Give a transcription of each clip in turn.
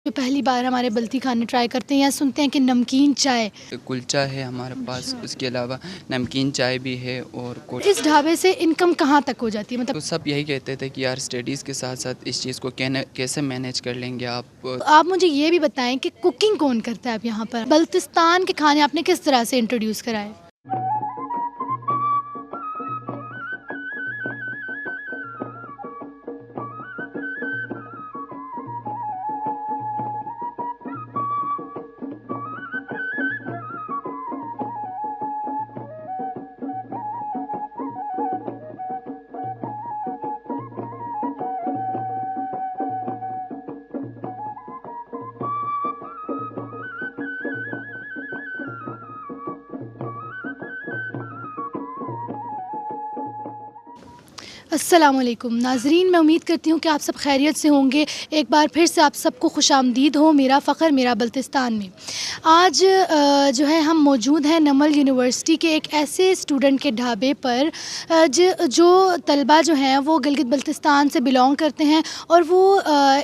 جو پہلی بار ہمارے بلتی کھانے ٹرائی کرتے ہیں یا سنتے ہیں کہ نمکین چائے، کلچا ہے ہمارے پاس، اس کے علاوہ نمکین چائے بھی ہے اور اس ڈھابے سے انکم کہاں تک ہو جاتی ہے؟ تو سب یہی کہتے تھے کہ یار اسٹڈیز کے ساتھ ساتھ اس چیز کو کیسے مینیج کر لیں گے آپ۔ آپ مجھے یہ بھی بتائیں کہ کوکنگ کون کرتا ہے اب یہاں پر؟ بلتستان کے کھانے آپ نے کس طرح سے انٹروڈیوس کرائے؟ السلام علیکم ناظرین، میں امید کرتی ہوں کہ آپ سب خیریت سے ہوں گے۔ ایک بار پھر سے آپ سب کو خوش آمدید ہو میرا فخر میرا بلتستان میں۔ آج جو ہے ہم موجود ہیں نمل یونیورسٹی کے ایک ایسے اسٹوڈنٹ کے ڈھابے پر جو طلبہ جو ہیں وہ گلگت بلتستان سے بلانگ کرتے ہیں، اور وہ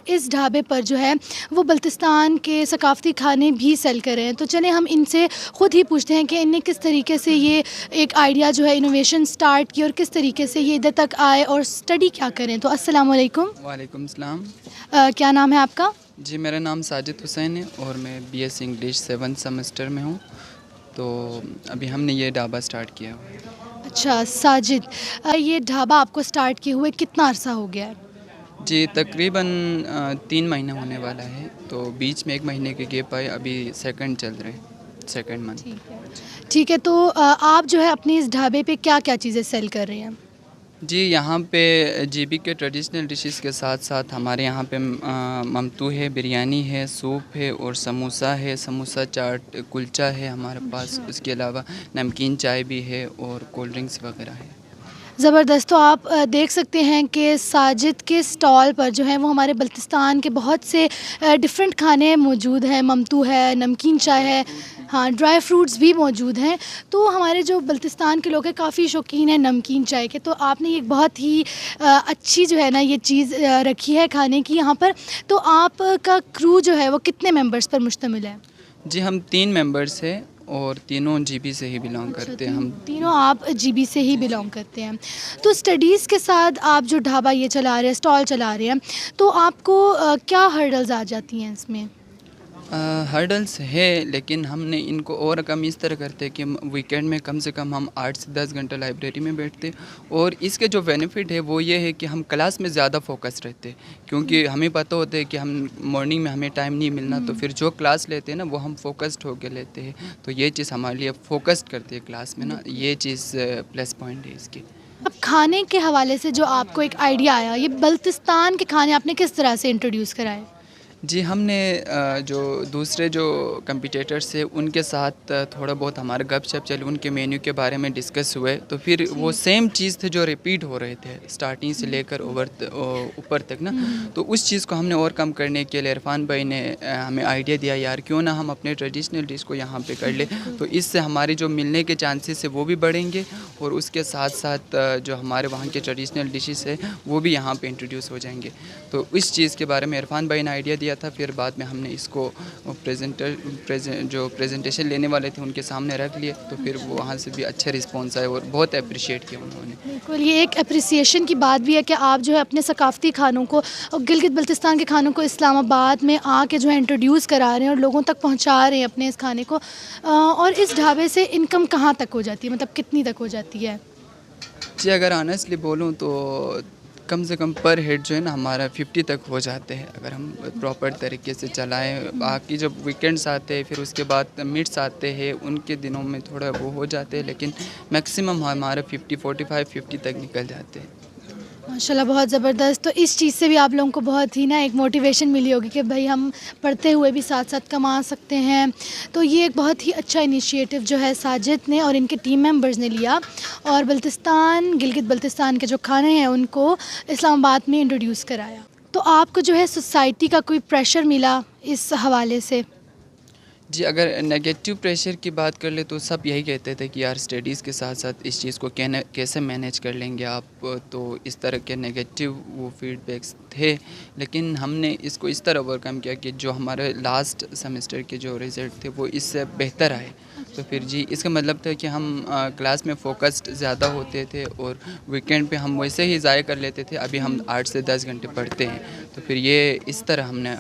اس ڈھابے پر جو ہے وہ بلتستان کے ثقافتی کھانے بھی سیل کر رہے ہیں۔ تو چلیں ہم ان سے خود ہی پوچھتے ہیں کہ ان نے کس طریقے سے یہ ایک آئیڈیا جو ہے انوویشن سٹارٹ کی اور کس طریقے سے یہ ادھر تک آئے اور اسٹڈی کیا کریں۔ تو السلام علیکم۔ وعلیکم السلام۔ کیا نام ہے آپ کا؟ جی میرا نام ساجد حسین ہے اور میں بی ایس انگلش 7 سیمسٹر میں ہوں۔ تو ابھی ہم نے یہ ڈھابہ سٹارٹ کیا ہوا ہے۔ اچھا ساجد، یہ ڈھابہ آپ کو سٹارٹ کیے ہوئے کتنا عرصہ ہو گیا ہے؟ جی تقریباً 3 مہینہ ہونے والا ہے، تو بیچ میں 1 مہینے کے گیپ آئے، ابھی سیکنڈ چل رہے ہیں، سیکنڈ منتھ۔ ٹھیک ہے، تو آپ جو ہے اپنے اس ڈھابے پہ کیا کیا چیزیں سیل کر رہے ہیں؟ جی یہاں پہ جی بی کے ٹریڈیشنل ڈشز کے ساتھ ساتھ ہمارے یہاں پہ ممتو ہے، بریانی ہے، سوپ ہے اور سموسہ ہے، سموسہ چاٹ، کلچا ہے ہمارے پاس، اس کے علاوہ نمکین چائے بھی ہے اور کولڈ ڈرنکس وغیرہ ہے۔ زبردست۔ تو آپ دیکھ سکتے ہیں کہ ساجد کے سٹال پر جو ہے وہ ہمارے بلتستان کے بہت سے ڈفرینٹ کھانے موجود ہیں، ممتو ہے، نمکین چائے ہے، ہاں ڈرائی فروٹس بھی موجود ہیں۔ تو ہمارے جو بلتستان کے لوگ ہیں کافی شوقین ہیں نمکین چائے کے، تو آپ نے ایک بہت ہی اچھی جو ہے نا یہ چیز رکھی ہے کھانے کی یہاں پر۔ تو آپ کا کرو جو ہے وہ کتنے ممبرس پر مشتمل ہے؟ جی ہم 3 ممبرس ہیں اور تینوں جی بی سے ہی بلانگ کرتے ہیں۔ ہم تینوں آپ جی بی سے ہی بلانگ کرتے ہیں۔ تو اسٹڈیز کے ساتھ آپ جو ڈھابہ یہ چلا رہے ہیں، اسٹال چلا رہے ہیں، تو آپ کو کیا ہرڈلز آ جاتی ہیں اس میں؟ ہرڈلس ہے، لیکن ہم نے ان کو اوور کم اس طرح کرتے کہ ویکینڈ میں کم سے کم ہم 8 سے 10 گھنٹہ لائبریری میں بیٹھتے، اور اس کے جو بینیفٹ ہے وہ یہ ہے کہ ہم کلاس میں زیادہ فوکس رہتے، کیونکہ ہمیں پتہ ہوتا ہے کہ ہم مارننگ میں ہمیں ٹائم نہیں ملنا، تو پھر جو کلاس لیتے ہیں نا وہ ہم فوکسڈ ہو کے لیتے ہیں، تو یہ چیز ہمارے لیے فوکسڈ کرتی ہے کلاس میں نا، یہ چیز پلس پوائنٹ ہے اس کی۔ اب کھانے کے حوالے سے جو آپ کو ایک آئیڈیا آیا، یہ بلتستان کے کھانے آپ نے کس طرح سے انٹروڈیوس کرائے؟ جی ہم نے جو دوسرے جو کمپیٹیٹرس تھے ان کے ساتھ تھوڑا بہت ہمارا گپ شپ چلے، ان کے مینیو کے بارے میں ڈسکس ہوئے، تو پھر وہ سیم چیز تھے جو ریپیٹ ہو رہے تھے سٹارٹنگ سے لے کر اوپر تک نا، تو اس چیز کو ہم نے اوور کم کرنے کے لیے عرفان بھائی نے ہمیں آئیڈیا دیا، یار کیوں نہ ہم اپنے ٹریڈیشنل ڈش کو یہاں پہ کر لیں، تو اس سے ہمارے جو ملنے کے چانسز ہے وہ بھی بڑھیں گے، اور اس کے ساتھ ساتھ جو ہمارے وہاں کے ٹریڈیشنل ڈشز ہے وہ بھی یہاں پہ انٹروڈیوس ہو جائیں گے۔ تو اس چیز کے بارے میں عرفان بھائی نے آئیڈیا دیا تھا، پھر بعد میں ہم نے اس کو جو پریزنٹیشن لینے والے تھے ان کے سامنے رکھ لیے، تو پھر وہاں سے بھی اچھا رسپانس آیا اور بہت اپریشیٹ کیا انہوں نے۔ بالکل، یہ ایک اپریسیشن کی بات بھی ہے کہ آپ جو ہے اپنے ثقافتی کھانوں کو، گلگت بلتستان کے کھانوں کو اسلام آباد میں آ کے جو ہے انٹروڈیوس کرا رہے ہیں اور لوگوں تک پہنچا رہے ہیں اپنے اس کھانے کو۔ اور اس ڈھابے سے انکم کہاں تک ہو جاتی ہے، مطلب کتنی تک ہو جاتی ہے؟ جی اگر آنیسٹلی بولوں تو کم سے کم پر ہیڈ جو ہے نا ہمارا 50 تک ہو جاتے ہیں، اگر ہم پراپر طریقے سے چلائیں۔ باقی جب ویکینڈس آتے ہیں، پھر اس کے بعد میٹس آتے ہیں، ان کے دنوں میں تھوڑا وہ ہو جاتے ہیں، لیکن میکسیمم ہمارا 45 تک نکل جاتے ہیں۔ ماشاءاللہ بہت زبردست۔ تو اس چیز سے بھی آپ لوگوں کو بہت ہی نا ایک موٹیویشن ملی ہوگی کہ بھائی ہم پڑھتے ہوئے بھی ساتھ ساتھ کما سکتے ہیں۔ تو یہ ایک بہت ہی اچھا انیشیٹو جو ہے ساجد نے اور ان کے ٹیم ممبرز نے لیا، اور گلگت بلتستان کے جو کھانے ہیں ان کو اسلام آباد میں انٹروڈیوس کرایا۔ تو آپ کو جو ہے سوسائٹی کا کوئی پریشر ملا اس حوالے سے؟ جی اگر نگیٹو پریشر کی بات کر لیں تو سب یہی کہتے تھے کہ یار اسٹڈیز کے ساتھ ساتھ اس چیز کو کیسے مینیج کر لیں گے آپ، تو اس طرح کے نگیٹو وہ فیڈ بیکس تھے، لیکن ہم نے اس کو اس طرح اوور کم کیا کہ جو ہمارے لاسٹ سیمسٹر کے جو رزلٹ تھے وہ اس سے بہتر آئے. تو پھر جی اس کا مطلب تھا کہ ہم کلاس میں فوکسڈ زیادہ ہوتے تھے اور ویکینڈ پہ ہم ویسے ہی ضائع کر لیتے تھے. ابھی ہم 8 سے 10 گھنٹے پڑھتے ہیں، تو پھر یہ اس طرح ہم نے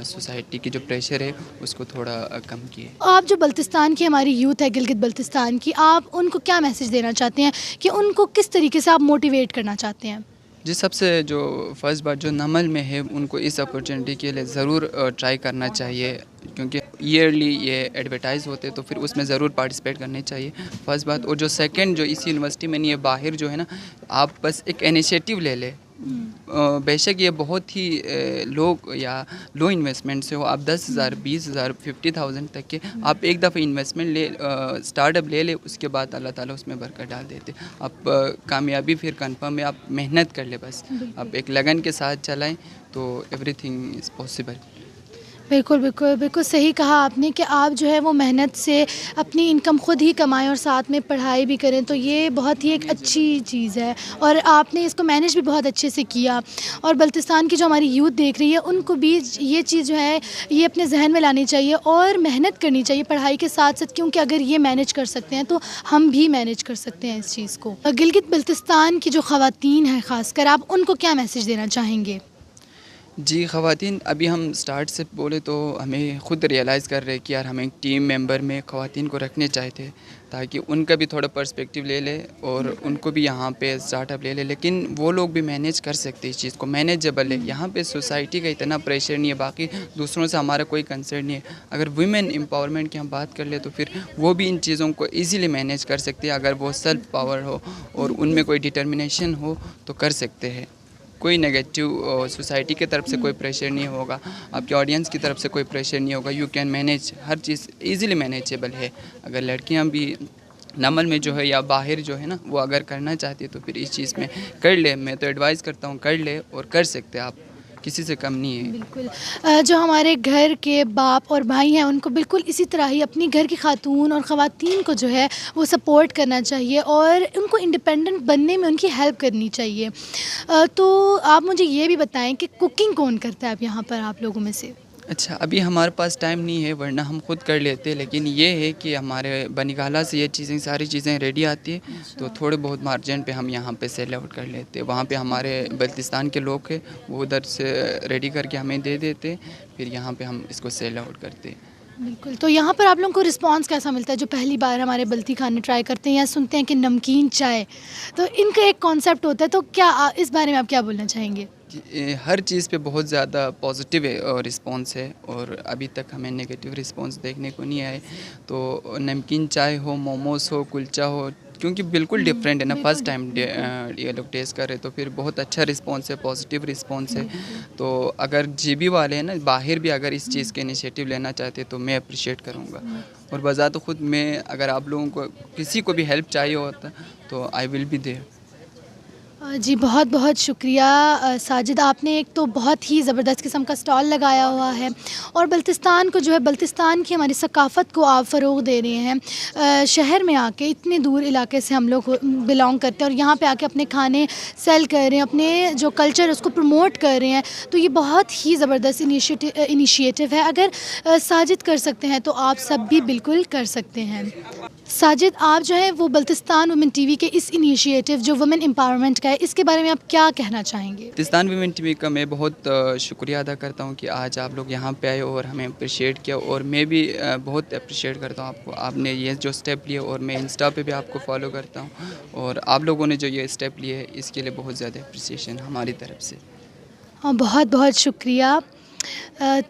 سوسائٹی کی جو پریشر ہے اس کو تھوڑا کم کیے. آپ جو بلتستان کی ہماری یوتھ ہے، گلگت بلتستان کی، آپ ان کو کیا میسیج دینا چاہتے ہیں کہ ان کو کس طریقے سے آپ موٹیویٹ کرنا چاہتے ہیں؟ جی سب سے جو فرسٹ بات جو نمل میں ہے ان کو اس اپرچونیٹی کے لیے ضرور ٹرائی کرنا چاہیے، کیونکہ ایئرلی یہ ایڈورٹائز ہوتے تو پھر اس میں ضرور پارٹیسپیٹ کرنی چاہیے، فرسٹ بات. اور جو سیکنڈ جو اس یونیورسٹی میں نہیں ہے، باہر جو ہے نا، آپ بس ایک انیشیٹو لے لیں. بے شک یہ بہت ہی لوگ یا لو انویسٹمنٹ سے ہو، آپ 10,000 20,000 50,000 تک کے آپ ایک دفعہ انویسٹمنٹ لے اسٹارٹ اپ لے لے، اس کے بعد اللہ تعالیٰ اس میں برکت ڈال دیتے. آپ کامیابی پھر کنفرم ہے، آپ محنت کر لیں، بس آپ ایک لگن کے ساتھ چلائیں تو ایوری تھنگ از پاسبل. بالکل بالکل بالکل صحیح کہا آپ نے کہ آپ جو ہے وہ محنت سے اپنی انکم خود ہی کمائیں اور ساتھ میں پڑھائی بھی کریں، تو یہ بہت ہی ایک اچھی چیز ہے اور آپ نے اس کو مینیج بھی بہت اچھے سے کیا. اور بلتستان کی جو ہماری یوتھ دیکھ رہی ہے ان کو بھی یہ چیز جو ہے یہ اپنے ذہن میں لانی چاہیے اور محنت کرنی چاہیے پڑھائی کے ساتھ ساتھ، کیونکہ اگر یہ مینیج کر سکتے ہیں تو ہم بھی مینیج کر سکتے ہیں اس چیز کو. گلگت بلتستان کی جو خواتین ہیں خاص کر، آپ ان کو کیا میسیج دینا چاہیں گے؟ جی خواتین، ابھی ہم سٹارٹ سے بولے تو ہمیں خود ریئلائز کر رہے کہ یار ہمیں ایک ٹیم ممبر میں خواتین کو رکھنے چاہے تھے، تاکہ ان کا بھی تھوڑا پرسپیکٹیو لے لے اور ان کو بھی یہاں پہ اسٹارٹ اپ لے لے. لیکن وہ لوگ بھی مینیج کر سکتے اس چیز کو، مینیجبل ہے. یہاں پہ سوسائٹی کا اتنا پریشر نہیں ہے، باقی دوسروں سے ہمارا کوئی کنسرن نہیں ہے. اگر ویمن امپاورمنٹ کی ہم بات کر لیں تو پھر وہ بھی ان چیزوں کو ایزیلی مینیج کر سکتے ہیں. اگر وہ سیلف پاور ہو اور ان میں کوئی ڈٹرمنیشن ہو تو کر سکتے ہیں. کوئی نگیٹو سوسائٹی کی طرف سے کوئی پریشر نہیں ہوگا، آپ کے آڈینس کی طرف سے کوئی پریشر نہیں ہوگا. یو کین مینیج، ہر چیز ایزیلی مینیجیبل ہے. اگر لڑکیاں بھی نمل میں جو ہے یا باہر جو ہے نا وہ اگر کرنا چاہتی ہے تو پھر اس چیز میں کر لے. میں تو ایڈوائز کرتا ہوں کر لے اور کر سکتے آپ، کسی سے کم نہیں ہے. بالکل جو ہمارے گھر کے باپ اور بھائی ہیں ان کو بالکل اسی طرح ہی اپنی گھر کی خاتون اور خواتین کو جو ہے وہ سپورٹ کرنا چاہیے اور ان کو انڈیپینڈنٹ بننے میں ان کی ہیلپ کرنی چاہیے. تو آپ مجھے یہ بھی بتائیں کہ کوکنگ کون کرتا ہے اب یہاں پر آپ لوگوں میں سے؟ اچھا ابھی ہمارے پاس ٹائم نہیں ہے، ورنہ ہم خود کر لیتے، لیکن یہ ہے کہ ہمارے بنیگالہ سے یہ چیزیں ساری چیزیں ریڈی آتی ہے تو تھوڑے بہت مارجن پہ ہم یہاں پہ سیل آؤٹ کر لیتے. وہاں پہ ہمارے بلتستان کے لوگ ہیں، وہ ادھر سے ریڈی کر کے ہمیں دے دیتے، پھر یہاں پہ ہم اس کو سیل آؤٹ کرتے. بالکل. تو یہاں پر آپ لوگوں کو رسپانس کیسا ملتا ہے جو پہلی بار ہمارے بلتی کھانے ٹرائی کرتے ہیں یا سنتے ہیں کہ نمکین چائے، تو ان کا ایک کانسیپٹ ہوتا ہے، تو کیا اس بارے میں آپ کیا بولنا چاہیں گے؟ ہر چیز پہ بہت زیادہ پازیٹیو رسپانس ہے اور ابھی تک ہمیں نگیٹیو رسپانس دیکھنے کو نہیں آئے. تو نمکین چائے ہو، موموز ہو، کلچا ہو، کیونکہ بالکل ڈفرینٹ ہے نا، فرسٹ ٹائم یہ لوگ ٹیسٹ کر رہے تو پھر بہت اچھا رسپانس ہے، پازیٹیو رسپانس ہے. تو اگر جی بی والے ہیں نا باہر بھی اگر اس چیز کے انیشیٹو لینا چاہتے تو میں اپریشیٹ کروں گا. اور بذات خود میں اگر آپ لوگوں کو کسی کو بھی ہیلپ چاہیے ہوتا تو آئی ول بی دیئر. جی بہت بہت شکریہ ساجد، آپ نے ایک تو بہت ہی زبردست قسم کا سٹال لگایا ہوا ہے اور بلتستان کو جو ہے، بلتستان کی ہماری ثقافت کو آپ فروغ دے رہے ہیں. شہر میں آ کے اتنے دور علاقے سے ہم لوگ بلانگ کرتے ہیں اور یہاں پہ آ کے اپنے کھانے سیل کر رہے ہیں، اپنے جو کلچر ہے اس کو پروموٹ کر رہے ہیں، تو یہ بہت ہی زبردست انیشیٹو ہے. اگر ساجد کر سکتے ہیں تو آپ سب بھی بالکل کر سکتے ہیں. ساجد، آپ جو ہے وہ بلتستان وومن ٹی وی کے اس انیشیٹو جو وومن امپاورمنٹ کا ہے، اس کے بارے میں آپ کیا کہنا چاہیں گے؟ بلتستان ویمن ٹی وی کا میں بہت شکریہ ادا کرتا ہوں کہ آج آپ لوگ یہاں پہ آئے اور ہمیں اپریشیٹ کیا، اور میں بھی بہت اپریشیٹ کرتا ہوں آپ کو. آپ نے یہ جو اسٹیپ لیے، اور میں انسٹا پہ بھی آپ کو فالو کرتا ہوں، اور آپ لوگوں نے جو یہ اسٹیپ لیے اس کے لیے بہت زیادہ اپریسیشن ہماری طرف سے. بہت بہت شکریہ.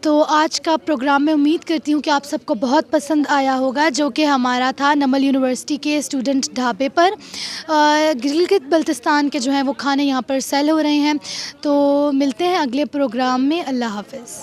تو آج کا پروگرام میں امید کرتی ہوں کہ آپ سب کو بہت پسند آیا ہوگا، جو کہ ہمارا تھا نمل یونیورسٹی کے اسٹوڈنٹ ڈھابے پر. گلگت بلتستان کے جو ہیں وہ کھانے یہاں پر سیل ہو رہے ہیں. تو ملتے ہیں اگلے پروگرام میں. اللہ حافظ.